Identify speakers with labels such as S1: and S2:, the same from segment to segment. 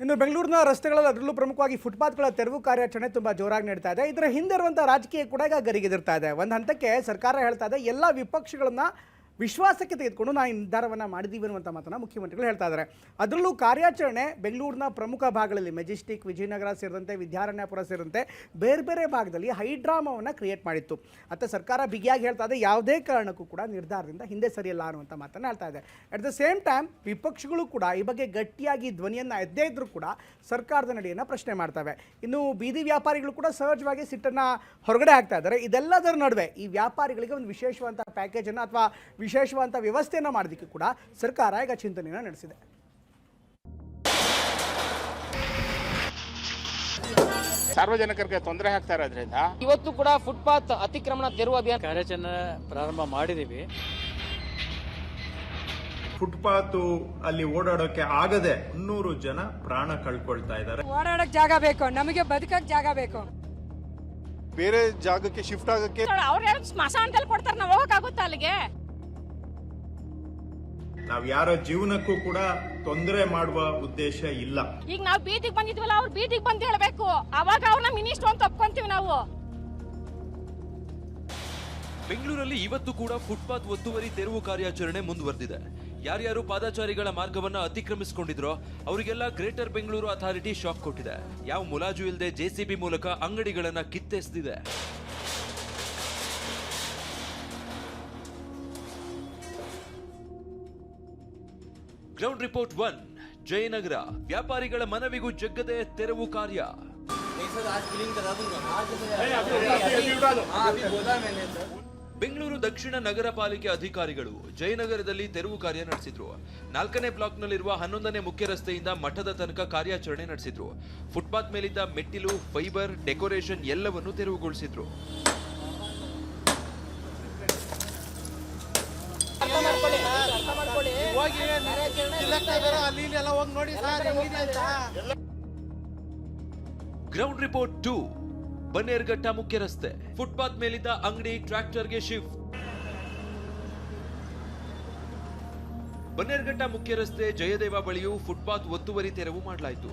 S1: ಇನ್ನು ಬೆಂಗಳೂರಿನ ರಸ್ತೆಗಳಲ್ಲಿ ಅದರಲ್ಲೂ ಪ್ರಮುಖವಾಗಿ ಫುಟ್ಪಾತ್ಗಳ ತೆರವು ಕಾರ್ಯಾಚರಣೆ ತುಂಬ ಜೋರಾಗಿ ನಡೀತಾ ಇದೆ. ಇದರ ಹಿಂದೆ ಇರುವಂಥ ರಾಜಕೀಯ ಕೂಡ ಈಗ ಗರಿಗೆದಿರ್ತಾ ಇದೆ. ಒಂದು ಹಂತಕ್ಕೆ ಸರ್ಕಾರ ಹೇಳ್ತಾ ಇದೆ ಎಲ್ಲ ವಿಪಕ್ಷಗಳನ್ನು ವಿಶ್ವಾಸಕ್ಕೆ ತೆಗೆದುಕೊಂಡು ನಾವು ನಿರ್ಧಾರವನ್ನು ಮಾಡಿದ್ದೀವಿ ಅನ್ನುವಂಥ ಮಾತನ್ನು ಮುಖ್ಯಮಂತ್ರಿಗಳು ಹೇಳ್ತಾ ಇದ್ದಾರೆ. ಅದರಲ್ಲೂ ಕಾರ್ಯಾಚರಣೆ ಬೆಂಗಳೂರಿನ ಪ್ರಮುಖ ಭಾಗಗಳಲ್ಲಿ ಮೆಜೆಸ್ಟಿಕ್, ವಿಜಯನಗರ ಸೇರಿದಂತೆ ವಿದ್ಯಾರಣ್ಯಪುರ ಸೇರಿದಂತೆ ಬೇರೆ ಬೇರೆ ಭಾಗದಲ್ಲಿ ಹೈಡ್ರಾಮಾವನ್ನು ಕ್ರಿಯೇಟ್ ಮಾಡಿತ್ತು. ಮತ್ತು ಸರ್ಕಾರ ಬಿಗಿಯಾಗಿ ಹೇಳ್ತಾ ಇದೆ ಯಾವುದೇ ಕಾರಣಕ್ಕೂ ಕೂಡ ನಿರ್ಧಾರದಿಂದ ಹಿಂದೆ ಸರಿಯಲ್ಲ ಅನ್ನುವಂಥ ಮಾತನ್ನು ಹೇಳ್ತಾ ಇದೆ. ಅಟ್ ದ ಸೇಮ್ ಟೈಮ್ ವಿಪಕ್ಷಗಳು ಕೂಡ ಈ ಬಗ್ಗೆ ಗಟ್ಟಿಯಾಗಿ ಧ್ವನಿಯನ್ನು ಎದ್ದೇ ಇದ್ದರೂ ಕೂಡ ಸರ್ಕಾರದ ನಡೆಯನ್ನು ಪ್ರಶ್ನೆ ಮಾಡ್ತವೆ. ಇನ್ನು ಬೀದಿ ವ್ಯಾಪಾರಿಗಳು ಕೂಡ ಸಹಜವಾಗಿ ಸಿಟ್ಟನ್ನು ಹೊರಗಡೆ ಹಾಕ್ತಾ ಇದ್ದಾರೆ. ಇದೆಲ್ಲದರ ನಡುವೆ ಈ ವ್ಯಾಪಾರಿಗಳಿಗೆ ಒಂದು ವಿಶೇಷವಾದಂಥ ಪ್ಯಾಕೇಜನ್ನು ಅಥವಾ ವಿಶೇಷವಾದಂಥ ವ್ಯವಸ್ಥೆಯನ್ನು ಮಾಡೋದಕ್ಕೆ ಕೂಡ ಸರ್ಕಾರ ಈಗ ಚಿಂತನೆಯನ್ನು ನಡೆಸಿದೆ.
S2: ಸಾರ್ವಜನಿಕರಿಗೆ ತೊಂದರೆ ಆಗ್ತಾ ಇರೋದ್ರಿಂದ
S3: ಇವತ್ತು ಕೂಡ ಫುಟ್ಪಾತ್ ಅತಿಕ್ರಮಣ ತೆರವು ಅಭಿಯಾನ
S4: ಕಾರ್ಯಾಚರಣೆ ಪ್ರಾರಂಭ ಮಾಡಿದೀವಿ.
S5: ಫುಟ್ಪಾತ್ ಅಲ್ಲಿ ಓಡಾಡೋಕೆ ಆಗದೆ 300 ಜನ ಪ್ರಾಣ ಕಳ್ಕೊಳ್ತಾ ಇದ್ದಾರೆ.
S6: ಓಡಾಡಕ್ ಜಾಗ ಬೇಕು, ನಮಗೆ ಬದುಕಕ್ ಜಾಗ ಬೇಕು.
S7: ಬೇರೆ ಜಾಗಕ್ಕೆ ಶಿಫ್ಟ್ ಆಗಕ್ಕೆ
S8: ಅವ್ರು ಸ್ಮಶಾನದಲ್ಲಿ ಕೊಡ್ತಾರೆ, ನಾವು ಹೋಗಕ್ಕಾಗುತ್ತಾ ಅಲ್ಲಿಗೆ?
S5: ನಾವ್ ಯಾರೋ ಜೀವನಕ್ಕೂ ಕೂಡ ತೊಂದರೆ ಮಾಡುವ ಉದ್ದೇಶ ಇಲ್ಲ.
S8: ಈಗ ನಾವು ಬೀದಿಗೆ ಬಂದಿದ್ವಲ್ಲ, ಅವ್ರು ಬೀದಿಗೆ ಬಂದು ಹೇಳ್ಬೇಕು, ಅವಾಗ ಅವ್ರನ್ನ ಮಿನಿಸ್ಟರ್ ಅಂತ ಒಪ್ಕೊಂತೀವಿ ನಾವು.
S9: ಬೆಂಗಳೂರಲ್ಲಿ ಇವತ್ತು ಕೂಡ ಫುಟ್ಪಾತ್ ಒತ್ತುವರಿ ತೆರವು ಕಾರ್ಯಾಚರಣೆ ಮುಂದುವರೆದಿದೆ. ಯಾರ್ಯಾರು ಪಾದಚಾರಿಗಳ ಮಾರ್ಗವನ್ನ ಅತಿಕ್ರಮಿಸಿಕೊಂಡಿದ್ರೋ ಅವರಿಗೆಲ್ಲ ಗ್ರೇಟರ್ ಬೆಂಗಳೂರು ಅಥಾರಿಟಿ ಶಾಕ್ ಕೊಟ್ಟಿದೆ. ಯಾವ ಮುಲಾಜು ಇಲ್ಲದೆ ಜೆಸಿಬಿ ಮೂಲಕ ಅಂಗಡಿಗಳನ್ನ ಕಿತ್ತೆಸೆದಿದೆ. Ground report 1 Jayanagar. ವ್ಯಾಪಾರಿಗಳ ಮನವಿಗೂ ಜಗ್ಗದೆ ತೆರವು ಕಾರ್ಯ. ಬೆಂಗಳೂರು ದಕ್ಷಿಣ ನಗರ ಪಾಲಿಕೆ ಅಧಿಕಾರಿಗಳು ಜಯನಗರದಲ್ಲಿ ತೆರವು ಕಾರ್ಯ ನಡೆಸಿದ್ರು. 4ನೇ ಬ್ಲಾಕ್ನಲ್ಲಿರುವ 11ನೇ ಮುಖ್ಯ ರಸ್ತೆಯಿಂದ ಮಠದ ತನಕ ಕಾರ್ಯಾಚರಣೆ ನಡೆಸಿದ್ರು. ಫುಟ್ಪಾತ್ ಮೇಲಿದ್ದ ಮೆಟ್ಟಿಲು, ಫೈಬರ್, ಡೆಕೋರೇಷನ್ ಎಲ್ಲವನ್ನು ತೆರವುಗೊಳಿಸಿದ್ರು. ಗ್ರೌಂಡ್ ರಿಪೋರ್ಟ್ 2 ಬನ್ನೇರ್ಘಟ್ಟ ಮುಖ್ಯ ರಸ್ತೆ. ಫುಟ್ಪಾತ್ ಮೇಲಿದ್ದ ಅಂಗಡಿ ಟ್ರ್ಯಾಕ್ಟರ್ಗೆ ಶಿಫ್ಟ್. ಬನ್ನೇರ್ಘಟ್ಟ ಮುಖ್ಯ ರಸ್ತೆ ಜಯದೇವ ಬಳಿಯೂ ಫುಟ್ಪಾತ್ ಒತ್ತುವರಿ ತೆರವು ಮಾಡಲಾಯಿತು.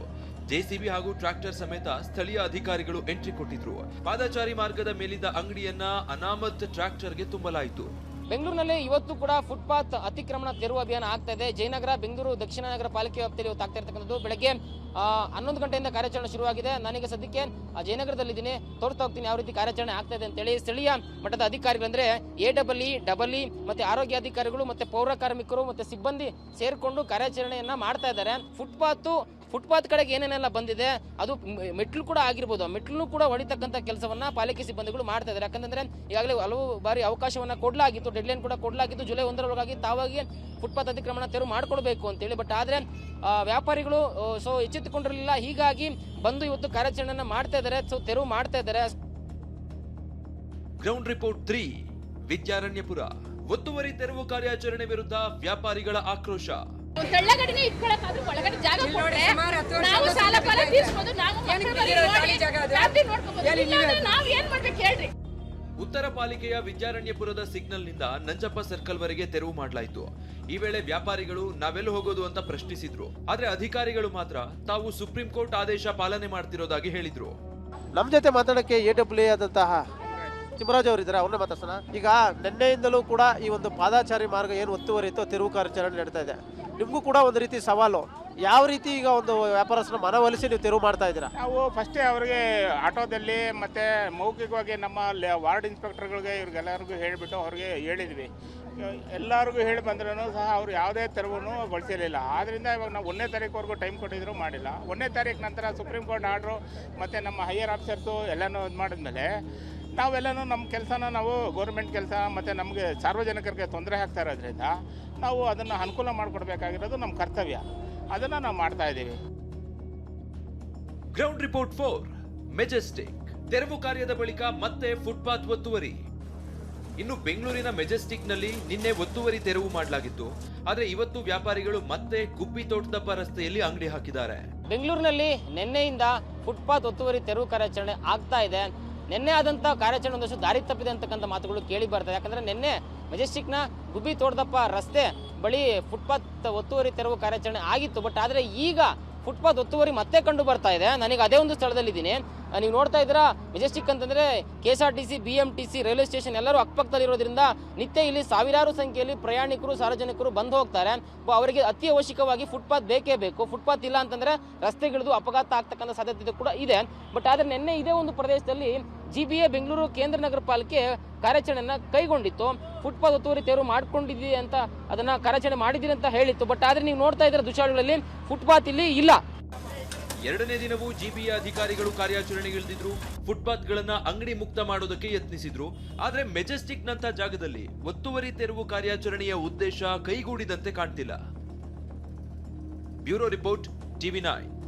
S9: ಜೆಸಿಬಿ ಹಾಗೂ ಟ್ರ್ಯಾಕ್ಟರ್ ಸಮೇತ ಸ್ಥಳೀಯ ಅಧಿಕಾರಿಗಳು ಎಂಟ್ರಿ ಕೊಟ್ಟಿದ್ರು. ಪಾದಚಾರಿ ಮಾರ್ಗದ ಮೇಲಿದ್ದ ಅಂಗಡಿಯನ್ನ ಅನಾಮತ್ ಟ್ರ್ಯಾಕ್ಟರ್ಗೆ ತುಂಬಲಾಯಿತು.
S3: ಬೆಂಗಳೂರಿನಲ್ಲಿ ಇವತ್ತು ಕೂಡ ಫುಟ್ಪಾತ್ ಅತಿಕ್ರಮಣ ತೆರವು ಅಭಿಯಾನ ಆಗ್ತಾ ಇದೆ. ಜಯನಗರ, ಬೆಂಗಳೂರು ದಕ್ಷಿಣ ನಗರ ಪಾಲಿಕೆ ವ್ಯಾಪ್ತಿಯಲ್ಲಿ ಇವತ್ತು ಆಗ್ತಾ ಇರ್ತಕ್ಕಂಥದ್ದು. ಬೆಳಗ್ಗೆ 11 ಗಂಟೆಯಿಂದ ಕಾರ್ಯಾಚರಣೆ ಶುರುವಾಗಿದೆ. ನಾನೀಗ ಸದ್ಯಕ್ಕೆ ಜಯನಗರದಲ್ಲಿದ್ದೀನಿ, ತೋರ್ತಾ ಹೋಗ್ತೀನಿ ಯಾವ ರೀತಿ ಕಾರ್ಯಾಚರಣೆ ಆಗ್ತಾ ಇದೆ ಅಂತೇಳಿ. ಸ್ಥಳೀಯ ಮಟ್ಟದ ಅಧಿಕಾರಿಗಳಂದ್ರೆ AEE ಮತ್ತೆ ಆರೋಗ್ಯ ಅಧಿಕಾರಿಗಳು ಮತ್ತೆ ಪೌರ ಕಾರ್ಮಿಕರು ಮತ್ತೆ ಸಿಬ್ಬಂದಿ ಸೇರ್ಕೊಂಡು ಕಾರ್ಯಾಚರಣೆಯನ್ನ ಮಾಡ್ತಾ ಇದ್ದಾರೆ. ಫುಟ್ಪಾತ್ ಕಡೆಗೆ ಏನೇನೆಲ್ಲ ಬಂದಿದೆ, ಅದು ಮೆಟ್ಲು ಕೂಡ ಆಗಿರ್ಬೋದು, ಮೆಟ್ಲು ಕೂಡ ಹೊಡಿತಕ್ಕಂಥ ಕೆಲಸವನ್ನ ಪಾಲಿಕೆ ಸಿಬ್ಬಂದಿಗಳು ಮಾಡ್ತಾ ಇದ್ದಾರೆ. ಯಾಕಂದ್ರೆ ಈಗಾಗಲೇ ಹಲವು ಬಾರಿ ಅವಕಾಶವನ್ನ ಕೊಡಲಾಗಿತ್ತು, ಡೆಡ್ಲೈನ್ ಕೂಡ ಕೊಡಲಾಗಿತ್ತು. ಜುಲೈ 1ರೊಳಗಾಗಿ ತಾವಾಗಿ ಫುಟ್ಪಾತ್ ಅತಿಕ್ರಮಣ ತೆರವು ಮಾಡ್ಕೊಳ್ಬೇಕು ಅಂತೇಳಿ. ಬಟ್ ಆದ್ರೆ ವ್ಯಾಪಾರಿಗಳು ಎಚ್ಚೆತ್ತುಕೊಂಡಿರಲಿಲ್ಲ. ಹೀಗಾಗಿ ಬಂದು ಇವತ್ತು ಕಾರ್ಯಾಚರಣೆಯನ್ನ ಮಾಡ್ತಾ ಇದ್ದಾರೆ, ತೆರವು ಮಾಡ್ತಾ ಇದ್ದಾರೆ.
S9: Ground report 3 Vidyaranyapura. ಒತ್ತುವರಿ ತೆರವು ಕಾರ್ಯಾಚರಣೆ ವಿರುದ್ಧ ವ್ಯಾಪಾರಿಗಳ ಆಕ್ರೋಶ.
S8: ಕೆಳಗಡೆನೆ ಇಟ್ಕೊಳಕಾದ್ರೂ ಒಳಗಡೆ ಜಾಗ ಕೊಟ್ರೆ ನಾವು ಸಾಲ ಪಾಲ ತೀರ್ಸ್ಬೋದು, ನಾವು ನಾವು ಏನ್ ಮಾಡ್ಬೇಕು ಹೇಳ್ರಿ.
S9: ಉತ್ತರ ಪಾಲಿಕೆಯ ವಿದ್ಯಾರಣ್ಯಪುರದ ಸಿಗ್ನಲ್ ನಿಂದ ನಂಜಪ್ಪ ಸರ್ಕಲ್ ವರೆಗೆ ತೆರವು ಮಾಡಲಾಯಿತು. ಈ ವೇಳೆ ವ್ಯಾಪಾರಿಗಳು ನಾವೆಲ್ಲ ಹೋಗೋದು ಅಂತ ಪ್ರಶ್ನಿಸಿದ್ರು. ಆದ್ರೆ ಅಧಿಕಾರಿಗಳು ಮಾತ್ರ ತಾವು ಸುಪ್ರೀಂ ಕೋರ್ಟ್ ಆದೇಶ ಪಾಲನೆ ಮಾಡ್ತಿರೋದಾಗಿ ಹೇಳಿದ್ರು.
S4: ನಮ್ಮ ಜೊತೆ ಮಾತಾಡಕ್ಕೆ AEE ಆದಂತಹ ಚಿಮರಾಜ್ ಅವರಿದ್ದಾರೆ, ಅವ್ರನ್ನ ಮಾತಾಡ್ಸೋಣ. ಈಗ ನಿನ್ನೆಯಿಂದಲೂ ಕೂಡ ಈ ಒಂದು ಪಾದಾಚಾರಿ ಮಾರ್ಗ ಏನು ಒತ್ತುವರಿ ಇತ್ತು, ತೆರವು ಕಾರ್ಯಾಚರಣೆ ನಡೀತಾ ಇದೆ. ನಿಮಗೂ ಕೂಡ ಒಂದು ರೀತಿ ಸವಾಲು. ಯಾವ ರೀತಿ ಈಗ ಒಂದು ವ್ಯಾಪಾರಸ್ಥರ ಮನವೊಲಿಸಿ ನೀವು ತೆರವು ಮಾಡ್ತಾ ಇದ್ದೀರಾ?
S2: ನಾವು ಫಸ್ಟೇ ಅವ್ರಿಗೆ ಆಟೋದಲ್ಲಿ ಮತ್ತೆ ಮೌಖಿಕವಾಗಿ ನಮ್ಮ ವಾರ್ಡ್ ಇನ್ಸ್ಪೆಕ್ಟರ್ಗಳಿಗೆ ಇವ್ರಿಗೆಲ್ಲರಿಗೂ ಹೇಳಿಬಿಟ್ಟು ಅವ್ರಿಗೆ ಹೇಳಿದ್ವಿ. ಎಲ್ಲರಿಗೂ ಹೇಳಿ ಬಂದ್ರೂ ಸಹ ಅವರು ಯಾವುದೇ ತೆರವನ್ನು ಗೊಳಿಸಿರಲಿಲ್ಲ. ಆದ್ದರಿಂದ ಇವಾಗ ನಾವು 1ನೇ ತಾರೀಕುವರೆಗೂ ಟೈಮ್ ಕೊಟ್ಟಿದ್ರು, ಮಾಡಿಲ್ಲ. 1ನೇ ತಾರೀಕು ನಂತರ ಸುಪ್ರೀಂ ಕೋರ್ಟ್ ಆರ್ಡ್ರು ಮತ್ತು ನಮ್ಮ ಹೈಯರ್ ಆಫೀಸರ್ಸು ಎಲ್ಲನೂ ಇದು ಮಾಡಿದ್ಮೇಲೆ ನಾವೆಲ್ಲನೂ ನಮ್ಮ ಕೆಲಸನ ನಾವು ಗೌರ್ಮೆಂಟ್ ಕೆಲಸ ಮತ್ತು ನಮಗೆ ಸಾರ್ವಜನಿಕರಿಗೆ ತೊಂದರೆ ಆಗ್ತಾ ಇರೋದ್ರಿಂದ ನಾವು ಅದನ್ನು ಅನುಕೂಲ ಮಾಡಿಕೊಡ್ಬೇಕಾಗಿರೋದು ನಮ್ಮ ಕರ್ತವ್ಯ. ಅದನ್ನು ನಾವು ಮಾಡ್ತಾ ಇದ್ದೀವಿ.
S9: Ground report 4 Majestic. ತೆರವು ಕಾರ್ಯದ ಬಳಿಕ ಮತ್ತೆ ಫುಟ್ಪಾತ್ ಒತ್ತುವರಿ. ಇನ್ನು ಬೆಂಗಳೂರಿನ ಮೆಜೆಸ್ಟಿಕ್ ನಲ್ಲಿ ನಿನ್ನೆ ಒತ್ತುವರಿ ತೆರವು ಮಾಡಲಾಗಿತ್ತು. ಆದ್ರೆ ಇವತ್ತು ವ್ಯಾಪಾರಿಗಳು ಮತ್ತೆ ಗುಬ್ಬಿ ತೋಟದಪ್ಪ ರಸ್ತೆಯಲ್ಲಿ ಅಂಗಡಿ ಹಾಕಿದ್ದಾರೆ.
S3: ಬೆಂಗಳೂರಿನಲ್ಲಿ ನಿನ್ನೆಯಿಂದ ಫುಟ್ಪಾತ್ ಒತ್ತುವರಿ ತೆರವು ಕಾರ್ಯಾಚರಣೆ ಆಗ್ತಾ ಇದೆ. ನಿನ್ನೆ ಆದಂತ ಕಾರ್ಯಾಚರಣೆ ಒಂದಷ್ಟು ದಾರಿ ತಪ್ಪಿದೆ ಅಂತಕ್ಕಂಥ ಮಾತುಗಳು ಕೇಳಿ ಬರ್ತದೆ. ಯಾಕಂದ್ರೆ ನಿನ್ನೆ ಮೆಜೆಸ್ಟಿಕ್ನ ಗುಬ್ಬಿ ತೋಟದಪ್ಪ ರಸ್ತೆ ಬಳಿ ಫುಟ್ಪಾತ್ ಒತ್ತುವರಿ ತೆರವು ಕಾರ್ಯಾಚರಣೆ ಆಗಿತ್ತು. ಬಟ್ ಆದರೆ ಈಗ ಫುಟ್ಪಾತ್ ಒತ್ತುವರಿ ಮತ್ತೆ ಕಂಡು ಬರ್ತಾ ಇದೆ. ನನಗೆ ಅದೇ ಒಂದು ಸ್ಥಳದಲ್ಲಿದ್ದೀನಿ. ನೀವು ನೋಡ್ತಾ ಇದ್ದೀರಾ, ಮೆಜೆಸ್ಟಿಕ್ ಅಂತಂದ್ರೆ KSRTC, BMTC, ರೈಲ್ವೆ ಸ್ಟೇಷನ್ ಎಲ್ಲರೂ ಅಕ್ಕಪಕ್ಕದಲ್ಲಿರೋದ್ರಿಂದ ನಿತ್ಯ ಇಲ್ಲಿ ಸಾವಿರಾರು ಸಂಖ್ಯೆಯಲ್ಲಿ ಪ್ರಯಾಣಿಕರು, ಸಾರ್ವಜನಿಕರು ಬಂದು ಹೋಗ್ತಾರೆ. ಅವರಿಗೆ ಅತಿ ಅವಶ್ಯಕವಾಗಿ ಫುಟ್ಪಾತ್ ಬೇಕೇ ಬೇಕು. ಫುಟ್ಪಾತ್ ಇಲ್ಲ ಅಂತಂದ್ರೆ ರಸ್ತೆಗಿಳಿದು ಅಪಘಾತ ಆಗ್ತಕ್ಕಂಥ ಸಾಧ್ಯತೆ ಕೂಡ ಇದೆ. ಬಟ್ ಆದ್ರೆ ನಿನ್ನೆ ಇದೇ ಒಂದು ಪ್ರದೇಶದಲ್ಲಿ GBA ಬೆಂಗಳೂರು ಕೇಂದ್ರ ನಗರ ಪಾಲಿಕೆ ಕಾರ್ಯಾಚರಣೆಯನ್ನ ಕೈಗೊಂಡಿತ್ತು. ಫುಟ್ಪಾತ್ ಒತ್ತುವರಿ ತೆರವು ಮಾಡ್ಕೊಂಡಿದ್ದೀವಿ ಅಂತ ಅದನ್ನ ಕಾರ್ಯಾಚರಣೆ ಮಾಡಿದ್ದೀರಿ ಅಂತ ಹೇಳಿತ್ತು. ಬಟ್ ಆದ್ರೆ ನೀವು ನೋಡ್ತಾ ಇದ್ದೀರಾ ದೃಶ್ಯಾವಳಿಗಳಲ್ಲಿ ಫುಟ್ಪಾತ್ ಇಲ್ಲಿ ಇಲ್ಲ.
S9: ಎರಡನೇ ದಿನವೂ GBA ಅಧಿಕಾರಿಗಳು ಕಾರ್ಯಾಚರಣೆಗಿಳಿದಿದ್ರು. ಫುಟ್ಪಾತ್ ಗಳನ್ನ ಅಂಗಡಿ ಮುಕ್ತ ಮಾಡೋದಕ್ಕೆ ಯತ್ನಿಸಿದ್ರು. ಆದ್ರೆ ಮೆಜೆಸ್ಟಿಕ್ ನಂತ ಜಾಗದಲ್ಲಿ ಒತ್ತುವರಿ ತೆರವು ಕಾರ್ಯಾಚರಣೆಯ ಉದ್ದೇಶ ಕೈಗೂಡಿದಂತೆ ಕಾಣ್ತಿಲ್ಲ. Bureau report, TV9.